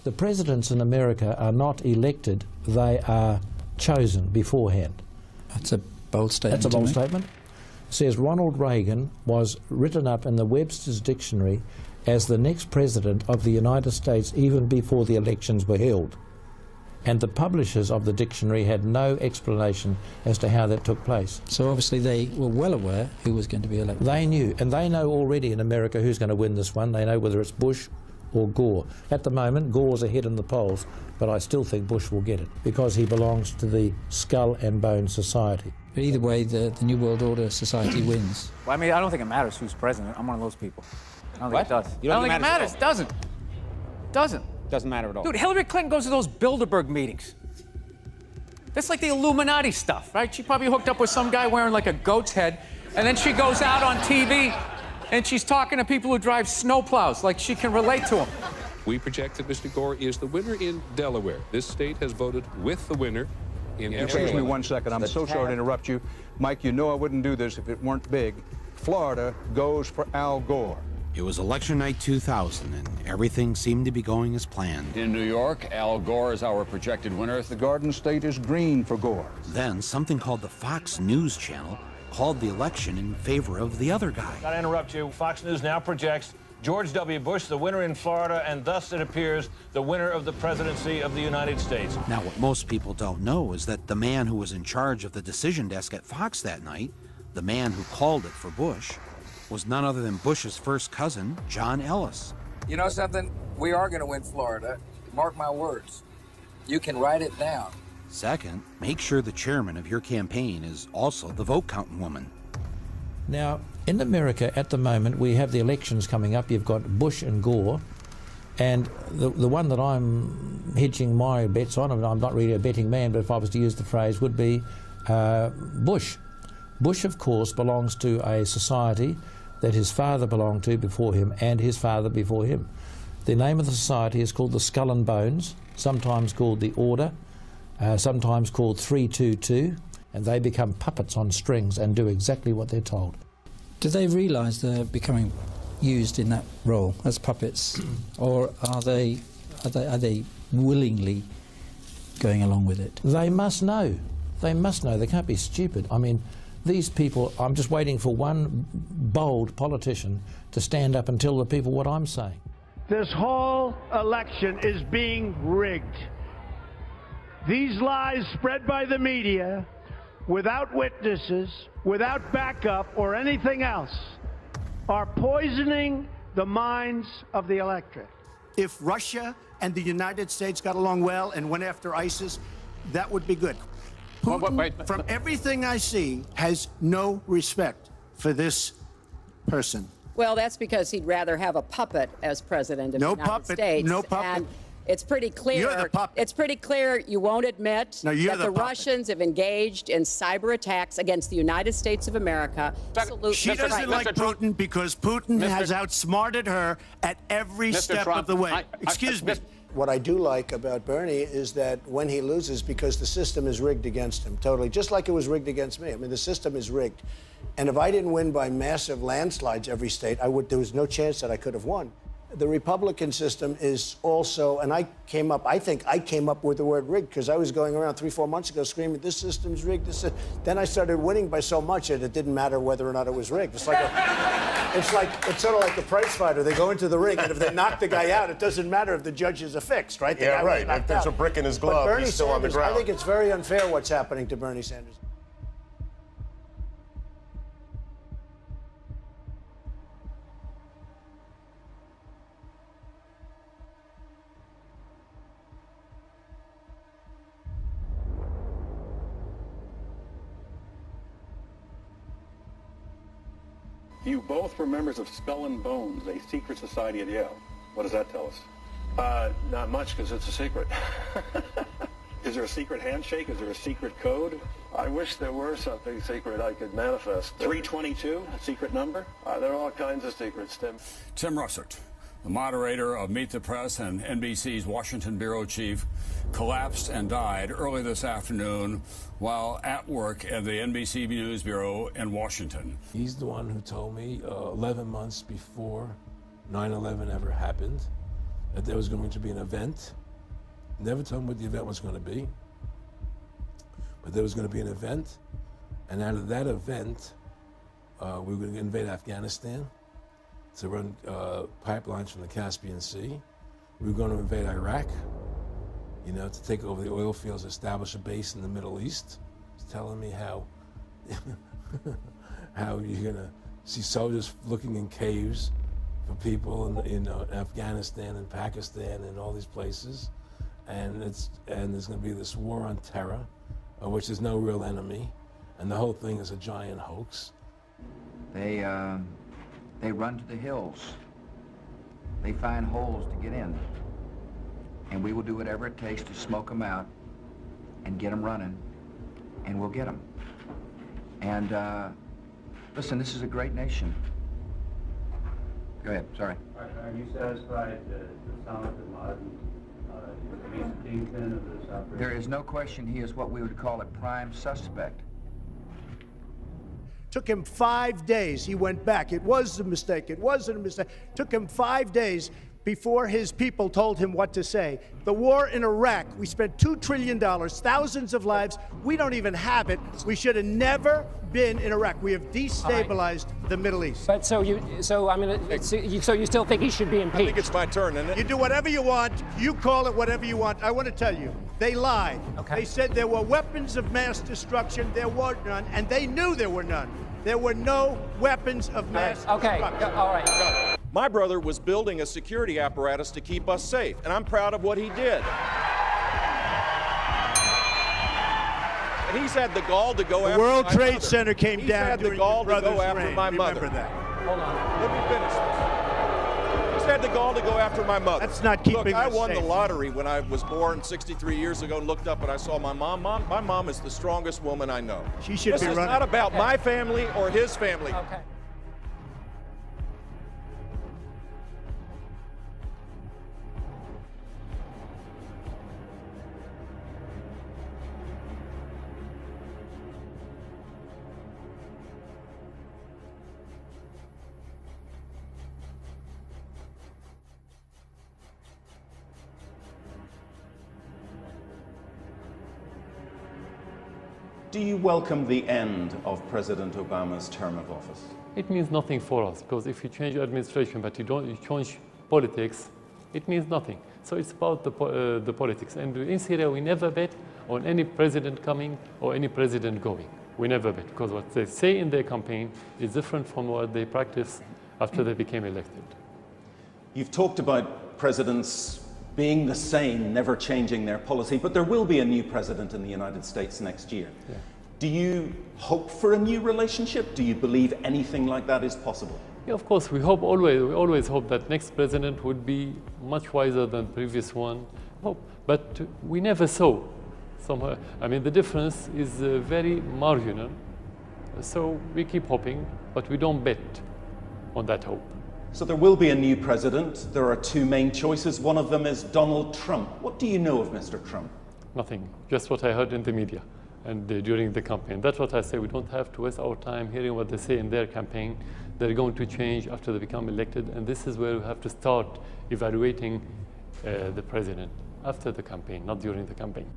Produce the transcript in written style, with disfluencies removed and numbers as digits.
The presidents in America are not elected, they are chosen beforehand. That's a bold statement. That's a bold statement. It says Ronald Reagan was written up in the Webster's Dictionary as the next president of the United States even before the elections were held. And the publishers of the dictionary had no explanation as to how that took place. So obviously they were well aware who was going to be elected. They knew, and they know already in America who's going to win this one. They know whether it's Bush or Gore. At the moment, Gore's ahead in the polls, but I still think Bush will get it because he belongs to the skull and bone society. But either way, the New World Order society wins. Well, I mean, I don't think it matters who's president. I'm one of those people. I don't think it does. You don't I don't think it matters. It doesn't. Doesn't matter at all. Dude, Hillary Clinton goes to those Bilderberg meetings. That's like the Illuminati stuff, right? She probably hooked up with some guy wearing like a goat's head, and then she goes out on TV and she's talking to people who drive snowplows, like she can relate to them. We project that Mr. Gore is the winner in Delaware. This state has voted with the winner in Excuse me 1 second. I'm so sorry to interrupt you. Mike, you know I wouldn't do this if it weren't big. Florida goes for Al Gore. It was election night 2000, and everything seemed to be going as planned. In New York, Al Gore is our projected winner. The Garden State is green for Gore. Then something called the Fox News Channel called the election in favor of the other guy. Gotta interrupt you. Fox News now projects George W. Bush the winner in Florida, and thus it appears the winner of the presidency of the United States. Now, what most people don't know is that the man who was in charge of the decision desk at Fox that night, the man who called it for Bush, was none other than Bush's first cousin, John Ellis. You know something? We are going to win Florida. Mark my words. You can write it down. Second, make sure the chairman of your campaign is also the vote counting woman. Now, in America at the moment, we have the elections coming up. You've got Bush and Gore, and the one that I'm hedging my bets on, and I'm not really a betting man, but if I was to use the phrase, would be Bush. Bush, of course, belongs to a society that his father belonged to before him and his father before him. The name of the society is called the Skull and Bones, sometimes called the Order, sometimes called 322, and they become puppets on strings and do exactly what they're told. Do they realise they're becoming used in that role as puppets, or are they willingly going along with it? They must know. They must know. They can't be stupid. I mean, these people, I'm just waiting for one bold politician to stand up and tell the people what I'm saying. This whole election is being rigged. These lies spread by the media, without witnesses, without backup or anything else, are poisoning the minds of the electorate. If Russia and the United States got along well and went after ISIS, that would be good. Putin, from everything I see, has no respect for this person. Well, that's because he'd rather have a puppet as president of the United States. No puppet. And it's pretty clear. You're the puppet. It's pretty clear you won't admit that the Russians have engaged in cyber attacks against the United States of America. She doesn't like Putin because Putin has outsmarted her at every step of the way. Excuse me. What I do like about Bernie is that when he loses, because the system is rigged against him, totally, just like it was rigged against me. I mean, the system is rigged. And if I didn't win by massive landslides every state, there was no chance that I could have won. The Republican system is also, and I think I came up with the word rigged because I was going around 3-4 months ago screaming, this system's rigged. Then I started winning by so much that it didn't matter whether or not it was rigged. It's sort of like a prize fighter. They go into the ring, and if they knock the guy out, it doesn't matter if the judge is affixed, right? Yeah, right. If there's a brick in his glove, he's still on the ground. I think it's very unfair what's happening to Bernie Sanders. You both were members of Skull and Bones, a secret society at Yale. What does that tell us? Not much, because it's a secret. Is there a secret handshake? Is there a secret code? I wish there were something secret I could manifest. 322, a secret number? There are all kinds of secrets, Tim. Tim Russert, the moderator of Meet the Press and NBC's Washington bureau chief, collapsed and died early this afternoon while at work at the NBC News Bureau in Washington. He's the one who told me 11 months before 9/11 ever happened that there was going to be an event. Never told them what the event was going to be, but there was going to be an event, and out of that event, we were going to invade Afghanistan to run pipelines from the Caspian Sea. We were going to invade Iraq, you know, to take over the oil fields, establish a base in the Middle East. It's telling me how how you're going to see soldiers looking in caves for people in Afghanistan and Pakistan and all these places, and there's going to be this war on terror, of which there's no real enemy, and the whole thing is a giant hoax. They run to the hills. They find holes to get in, and we will do whatever it takes to smoke them out and get them running, and we'll get them. And listen, this is a great nation. Go ahead, sorry. Are you satisfied that Osama bin Laden is the kingpin of this operation? There is no question he is what we would call a prime suspect. Took him 5 days. He went back. It was a mistake. It wasn't a mistake. Took him 5 days before his people told him what to say. The war in Iraq, we spent $2 trillion, thousands of lives. We don't even have it. We should have never been in Iraq. We have destabilized the Middle East. But so you still think he should be impeached? I think it's my turn, isn't it? You do whatever you want. You call it whatever you want. I want to tell you, they lied. Okay. They said there were weapons of mass destruction. There were none, and they knew there were none. There were no weapons of mass destruction. All right. My brother was building a security apparatus to keep us safe, and I'm proud of what he did. And he's had the gall to go after my mother. The World Trade Center came down. He's had the gall to go after my mother. Remember that. Hold on. Let me finish this. He's had the gall to go after my mother. That's not keeping Look, I us won safe. the lottery when I was born 63 years ago and looked up and I saw my mom. My mom is the strongest woman I know. She should this be is running. not about my family or his family. Okay. Do you welcome the end of President Obama's term of office? It means nothing for us, because if you change administration but you change politics, it means nothing. So it's about the politics. And in Syria, we never bet on any president coming or any president going. We never bet, because what they say in their campaign is different from what they practice after they became elected. You've talked about presidents being the same, never changing their policy, but there will be a new president in the United States next year. Yeah. Do you hope for a new relationship? Do you believe anything like that is possible? Yeah, of course, we always hope that next president would be much wiser than the previous one. But we never saw. I mean, the difference is very marginal. So we keep hoping, but we don't bet on that hope. So there will be a new president. There are two main choices. One of them is Donald Trump. What do you know of Mr. Trump? Nothing, just what I heard in the media and during the campaign. That's what I say. We don't have to waste our time hearing what they say in their campaign. They're going to change after they become elected, and this is where we have to start evaluating the president after the campaign, not during the campaign.